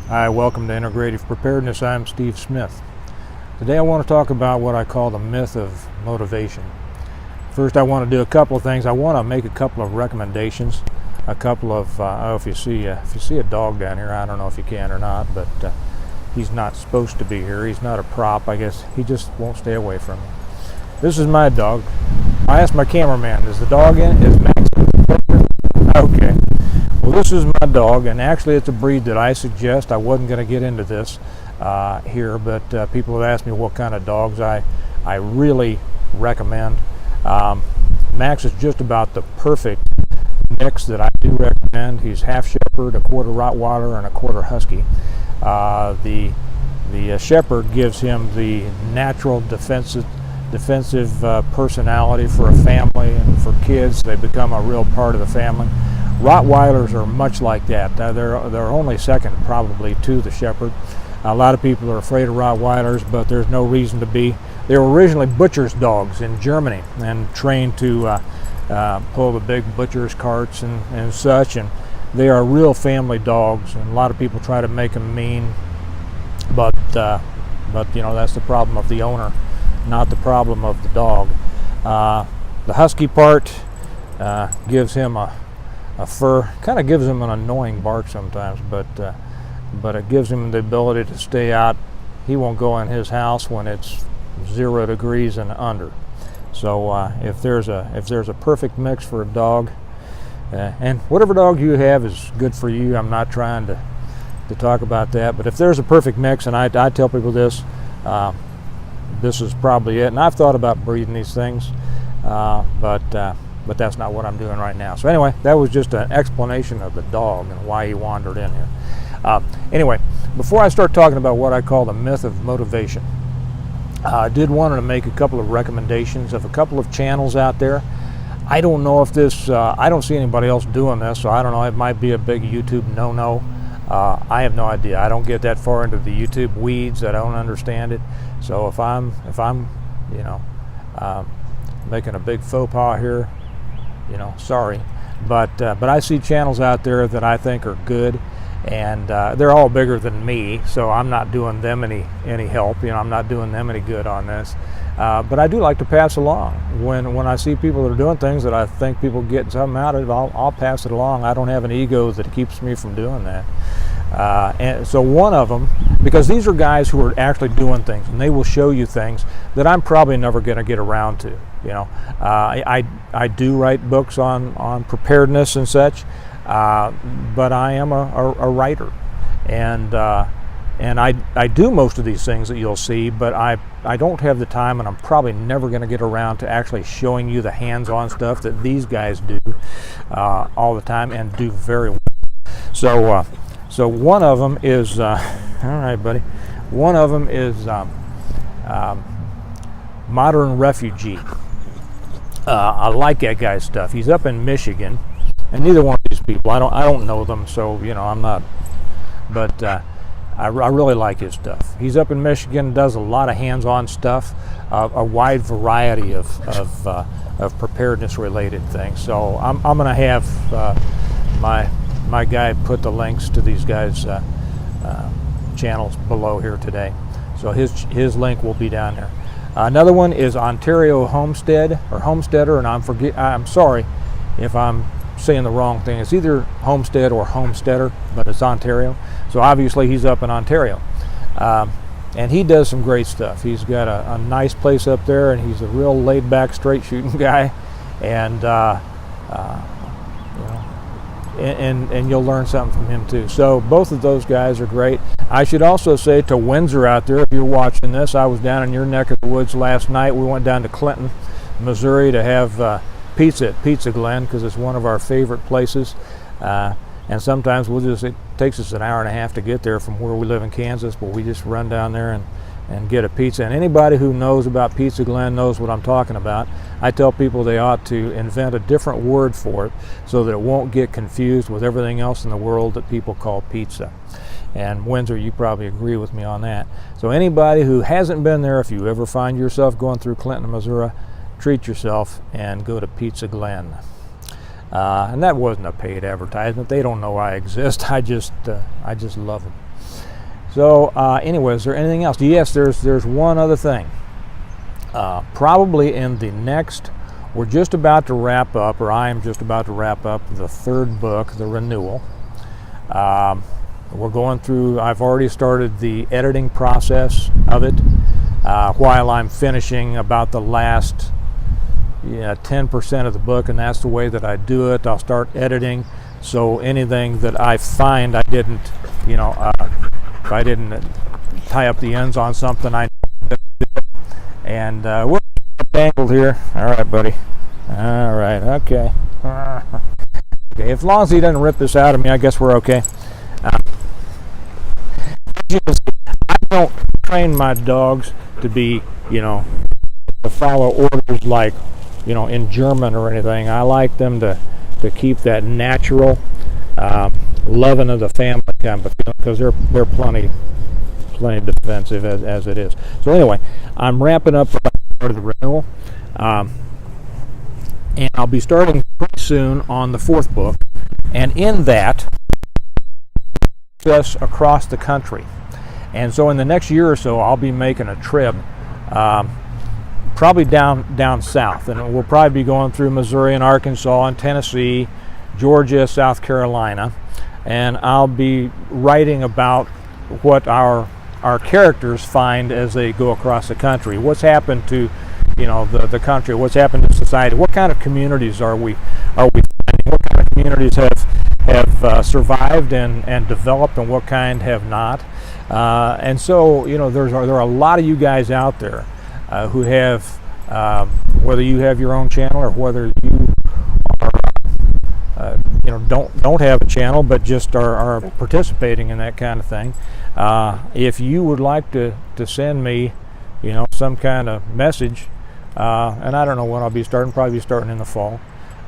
Hi, welcome to Integrative Preparedness. I'm Steve Smith. Today I want to talk about what I call the myth of motivation. First, I want to do a couple of things. I want to make a couple of recommendations. A couple of, if you see a dog down here, I don't know if you can or not, but he's not supposed to be here. He's not a prop. I guess he just won't stay away from me. This is my dog. I asked my cameraman, is the dog in? Is Max in? Okay. Well, this is my dog, and actually it's a breed that I suggest. I wasn't going to get into this here, but people have asked me what kind of dogs I really recommend. Max is just about the perfect mix that I do recommend. He's half Shepherd, a quarter Rottweiler, and a quarter Husky. The Shepherd gives him the natural defensive personality for a family and for kids. They become a real part of the family. Rottweilers are much like that. They're only second probably to the Shepherd. A lot of people are afraid of Rottweilers, but there's no reason to be. They were originally butcher's dogs in Germany and trained to pull the big butcher's carts and such, and they are real family dogs, and a lot of people try to make them mean, but you know, that's the problem of the owner, not the problem of the dog. The Husky part gives him a fur, kind of gives him an annoying bark sometimes, but it gives him the ability to stay out. He won't go in his house when it's 0 degrees and under. So if there's a perfect mix for a dog, and whatever dog you have is good for you. I'm not trying to talk about that, but if there's a perfect mix, and I tell people this is probably it. And I've thought about breeding these things, but that's not what I'm doing right now. So anyway, that was just an explanation of the dog and why he wandered in here. Anyway, before I start talking about what I call the myth of motivation, I did want to make a couple of recommendations of a couple of channels out there. I don't know if this, I don't see anybody else doing this, so I don't know, it might be a big YouTube no-no. I have no idea. I don't get that far into the YouTube weeds. I don't understand it. So if I'm you know, making a big faux pas here, you know, sorry, but I see channels out there that I think are good, and they're all bigger than me, so I'm not doing them any help. You know, I'm not doing them any good on this. But I do like to pass along when I see people that are doing things that I think people get something out of. I'll pass it along. I don't have an ego that keeps me from doing that. And so one of them, because these are guys who are actually doing things, and they will show you things that I'm probably never going to get around to. You know, I do write books on preparedness and such, but I am a writer, and I do most of these things that you'll see, but I don't have the time, and I'm probably never going to get around to actually showing you the hands-on stuff that these guys do all the time and do very well. So one of them is, all right, buddy. One of them is Modern Refugee. I like that guy's stuff. He's up in Michigan, and neither one of these people, I don't know them, so you know, I'm not, but I really like his stuff. He's up in Michigan, does a lot of hands-on stuff, a wide variety of preparedness-related things. So I'm going to have my guy put the links to these guys' channels below here today. So his link will be down there. Another one is Ontario Homestead or Homesteader, and I'm sorry if I'm saying the wrong thing. It's either Homestead or Homesteader, but it's Ontario. So obviously he's up in Ontario, and he does some great stuff. He's got a nice place up there, and he's a real laid-back, straight-shooting guy, and you know, and you'll learn something from him too. So both of those guys are great. I should also say to Windsor out there, if you're watching this, I was down in your neck of the woods last night. We went down to Clinton, Missouri to have pizza at Pizza Glen, because it's one of our favorite places, and sometimes it takes us an hour and a half to get there from where we live in Kansas, but we just run down there and get a pizza. And anybody who knows about Pizza Glen knows what I'm talking about. I tell people they ought to invent a different word for it so that it won't get confused with everything else in the world that people call pizza. And Windsor, you probably agree with me on that. So anybody who hasn't been there, if you ever find yourself going through Clinton, Missouri, treat yourself and go to Pizza Glen. And that wasn't a paid advertisement. They don't know I exist. I just love them. So anyway, is there anything else? Yes, there's one other thing. Probably in the next, we're just about to wrap up, or I am just about to wrap up the third book, The Renewal. We're going through, I've already started the editing process of it, while I'm finishing about the last 10% of the book, and that's the way that I do it. I'll start editing, so anything that I find I didn't, if I didn't tie up the ends on something, I know. And we're tangled here. All right, buddy. All right, okay. Okay, as long as he doesn't rip this out of me, I guess we're okay. I don't train my dogs to be, to follow orders like, in German or anything. I like them to keep that natural loving of the family kind of, because they're plenty defensive as it is. So anyway, I'm wrapping up part of the renewal, and I'll be starting pretty soon on the fourth book, and in that, us across the country. And so in the next year or so, I'll be making a trip, probably down south, and we'll probably be going through Missouri and Arkansas and Tennessee, Georgia, South Carolina, and I'll be writing about what our characters find as they go across the country. What's happened to, the country? What's happened to society? What kind of communities are we finding? What kind of communities have survived and developed, and what kind have not? And so, there are a lot of you guys out there who have, whether you have your own channel or whether you are, don't have a channel but just are participating in that kind of thing. If you would like to send me, some kind of message, and I don't know when I'll be starting, probably starting in the fall,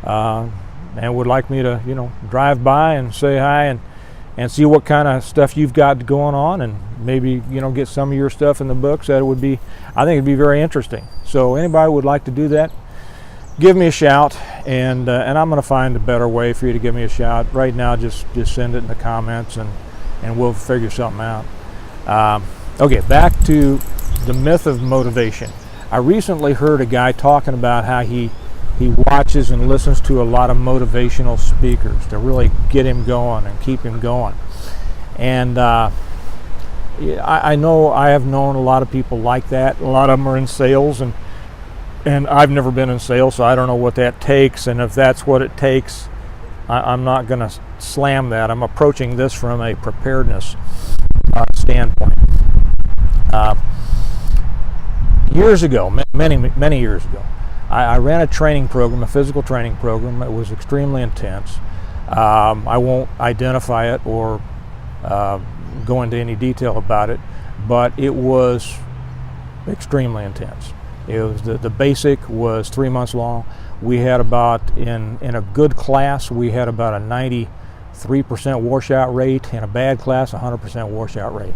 and would like me to, drive by and say hi and see what kind of stuff you've got going on, and maybe, get some of your stuff in the books, I think it'd be very interesting. So anybody would like to do that, give me a shout, and I'm going to find a better way for you to give me a shout. Right now, just send it in the comments, and we'll figure something out. Okay, back to the myth of motivation. I recently heard a guy talking about how he watches and listens to a lot of motivational speakers to really get him going and keep him going. And I know I have known a lot of people like that. A lot of them are in sales, and I've never been in sales, so I don't know what that takes. And if that's what it takes, I'm not going to slam that. I'm approaching this from a preparedness standpoint. Years ago, many years ago, I ran a training program, a physical training program. It was extremely intense. I won't identify it or go into any detail about it, but it was extrememly intense. It was the basic was 3 months long. We had about, in a good class, we had about a 93% washout rate. In a bad class, 100% washout rate.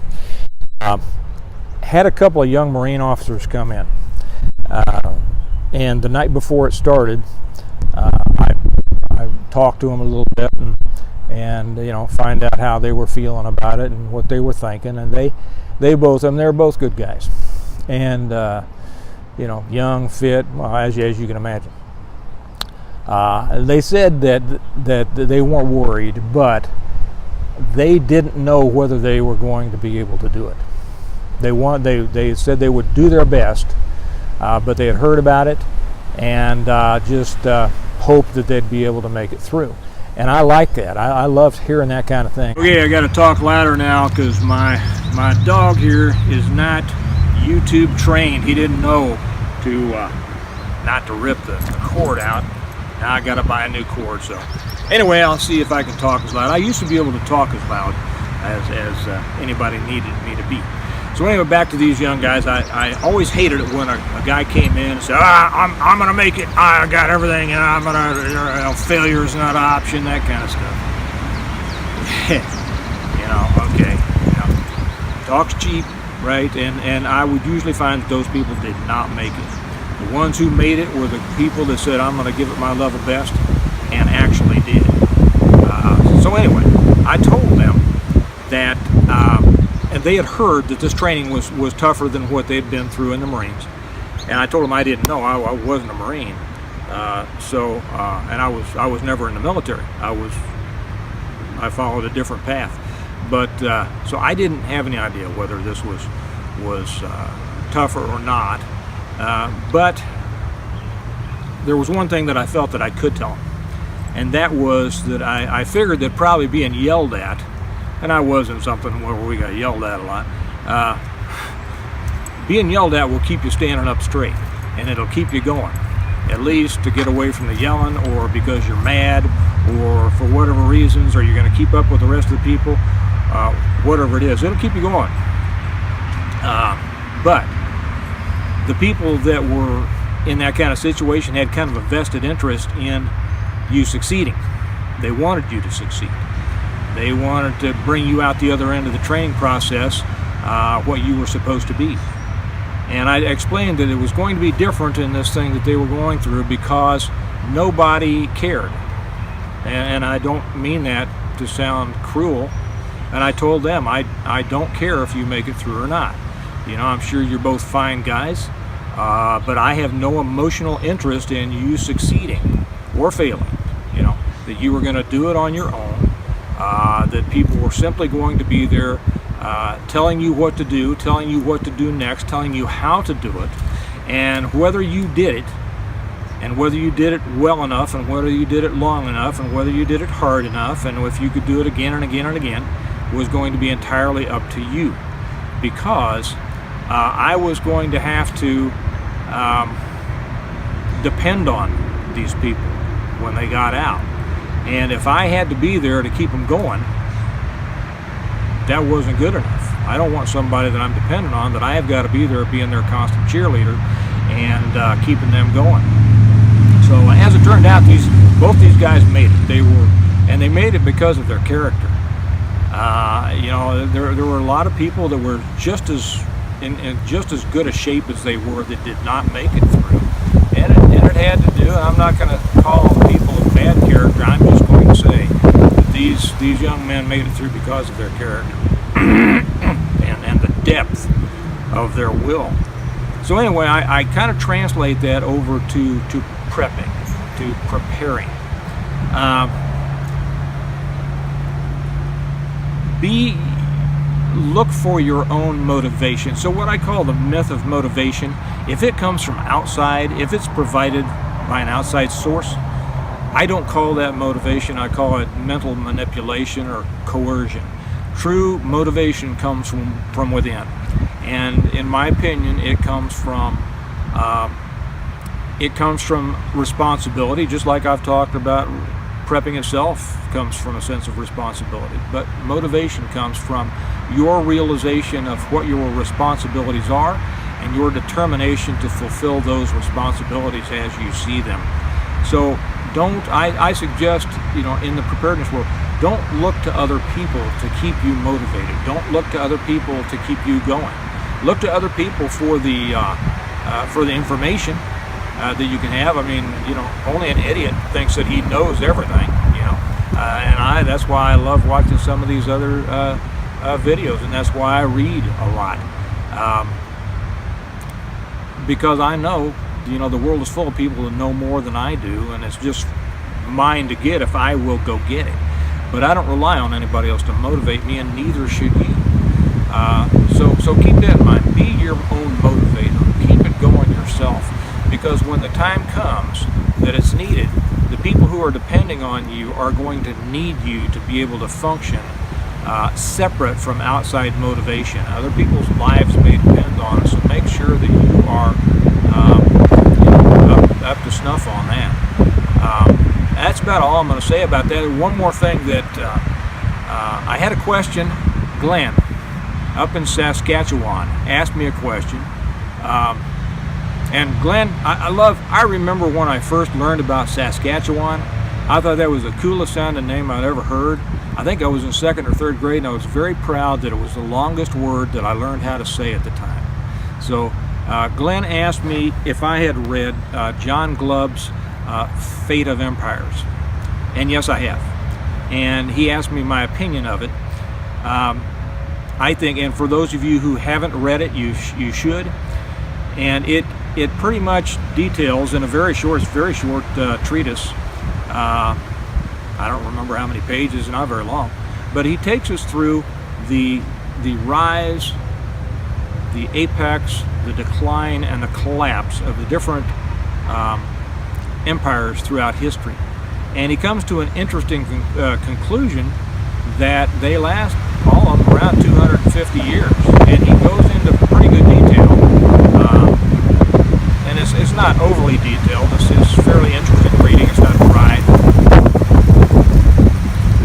Had a couple of young Marine officers come in. And the night before it started, I talked to them a little bit and find out how they were feeling about it and what they were thinking. And they're both good guys, and young, fit, well, as you can imagine. They said that they weren't worried, but they didn't know whether they were going to be able to do it. They said they would do their best. But they had heard about it and just hoped that they'd be able to make it through. And I like that. I love hearing that kind of thing. Okay, I got to talk louder now because my dog here is not YouTube trained. He didn't know to not to rip the cord out. Now I got to buy a new cord. So anyway, I'll see if I can talk as loud. I used to be able to talk as loud as anybody needed me to be. So anyway, back to these young guys. I always hated it when a guy came in and said, I'm going to make it. I got everything. And I'm going to, failure is not an option, that kind of stuff. Okay. Talk's cheap, right? And I would usually find that those people did not make it. The ones who made it were the people that said, I'm going to give it my level best, and actually did. So anyway, I told them that, and they had heard that this training was tougher than what they'd been through in the Marines. And I told them I didn't know. I wasn't a Marine. And I was never in the military. I followed a different path. But so I didn't have any idea whether this was tougher or not. But there was one thing that I felt that I could tell them, and that was that I figured that probably being yelled at, and I was in something where we got yelled at a lot, being yelled at will keep you standing up straight, and it'll keep you going, at least to get away from the yelling, or because you're mad, or for whatever reasons, or you're going to keep up with the rest of the people, whatever it is, it'll keep you going. But the people that were in that kind of situation had kind of a vested interest in you succeeding. They wanted you to succeed. They wanted to bring you out the other end of the training process, what you were supposed to be. And I explained that it was going to be different in this thing that they were going through because nobody cared. And I don't mean that to sound cruel. And I told them, I don't care if you make it through or not. You know, I'm sure you're both fine guys, but I have no emotional interest in you succeeding or failing. You know, that you were going to do it on your own, that people were simply going to be there telling you what to do, telling you what to do next, telling you how to do it, and whether you did it, and whether you did it well enough, and whether you did it long enough, and whether you did it hard enough, and if you could do it again and again and again, was going to be entirely up to you, because I was going to have to depend on these people when they got out. And if I had to be there to keep them going, that wasn't good enough. I don't want somebody that I'm dependent on, that I have got to be there being their constant cheerleader and keeping them going. So as it turned out, both these guys made it. They made it because of their character. You know, there were a lot of people that were just as in just as good a shape as they were that did not make it through, and it had to do. And I'm not going to call people of bad character. I'm just going to say that these young men made it through because of their character and the depth of their will. So anyway, I kind of translate that over to prepping, to preparing. Look for your own motivation. So what I call the myth of motivation, if it comes from outside, if it's provided by an outside source, I don't call that motivation. I call it mental manipulation or coercion. True motivation comes from within, and in my opinion, it comes from responsibility. Just like I've talked about, prepping itself comes from a sense of responsibility, but motivation comes from your realization of what your responsibilities are and your determination to fulfill those responsibilities as you see them. So I suggest, you know, in the preparedness world, don't look to other people to keep you motivated. Don't look to other people to keep you going. Look to other people for the information that you can have. I mean, you know, only an idiot thinks that he knows everything, you know. And that's why I love watching some of these other videos, and that's why I read a lot. Because I know, you know, the world is full of people that know more than I do, and it's just mine to get if I will go get it. But I don't rely on anybody else to motivate me, and neither should you. So keep that in mind. Be your own motivator. Keep it going yourself. Because when the time comes that it's needed, the people who are depending on you are going to need you to be able to function separate from outside motivation. Other people's lives may depend on it, so make sure that you are up to snuff on that. That's about all I'm going to say about that. One more thing that I had a question. Glenn, up in Saskatchewan, asked me a question. And Glenn, I remember when I first learned about Saskatchewan, I thought that was the coolest sounding name I'd ever heard. I think I was in second or third grade, and I was very proud that it was the longest word that I learned how to say at the time. So Glenn asked me if I had read John Glubb's Fate of Empires. And yes, I have. And he asked me my opinion of it. I think, and for those of you who haven't read it, you should. And it pretty much details in a very short treatise. I don't remember how many pages, not very long, but he takes us through the rise, the apex, the decline, and the collapse of the different empires throughout history. And he comes to an interesting conclusion that they last all of them around 250 years. And he goes into pretty good detail. And it's not overly detailed. It's fairly interesting reading. It's not dry.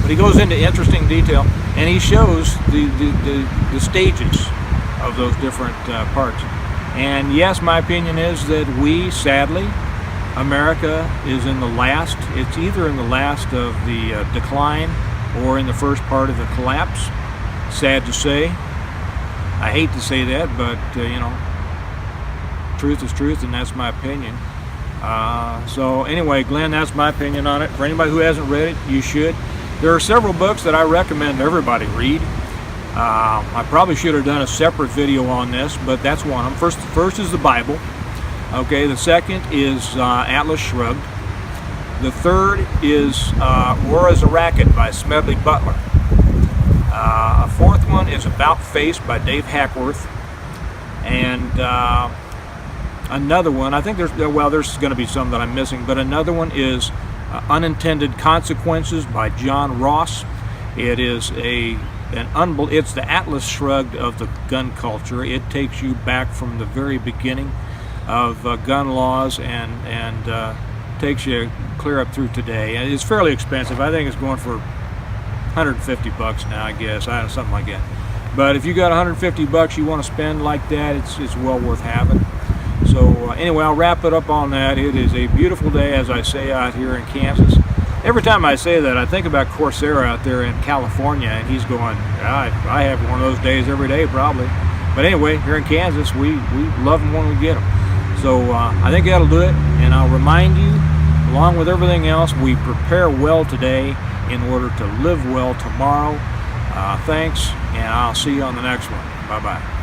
But he goes into interesting detail, and he shows the stages of those different parts. And yes, my opinion is that we, sadly, America is in the last, it's either in the last of the decline or in the first part of the collapse. Sad to say. I hate to say that, but you know, truth is truth, and that's my opinion. So anyway, Glenn, that's my opinion on it. For anybody who hasn't read it, you should. There are several books that I recommend everybody read. I probably should have done a separate video on this, but that's one of them. First is the Bible. Okay, the second is Atlas Shrugged. The third is War is a Racket by Smedley Butler. A fourth one is About Face by Dave Hackworth. And another one, I think there's going to be some that I'm missing, but another one is Unintended Consequences by John Ross. It is it's the Atlas Shrugged of the gun culture. It takes you back from the very beginning of gun laws and takes you clear up through today. And it's fairly expensive. I think it's going for $150 now, I guess, something like that. But if you got $150 you want to spend like that, it's well worth having. So anyway, I'll wrap it up on that. It is a beautiful day, as I say, out here in Kansas. Every time I say that, I think about Coursera out there in California, and he's going, I have one of those days every day probably. But anyway, here in Kansas, we love them when we get them. So I think that'll do it, and I'll remind you, along with everything else, we prepare well today in order to live well tomorrow. Thanks, and I'll see you on the next one. Bye-bye.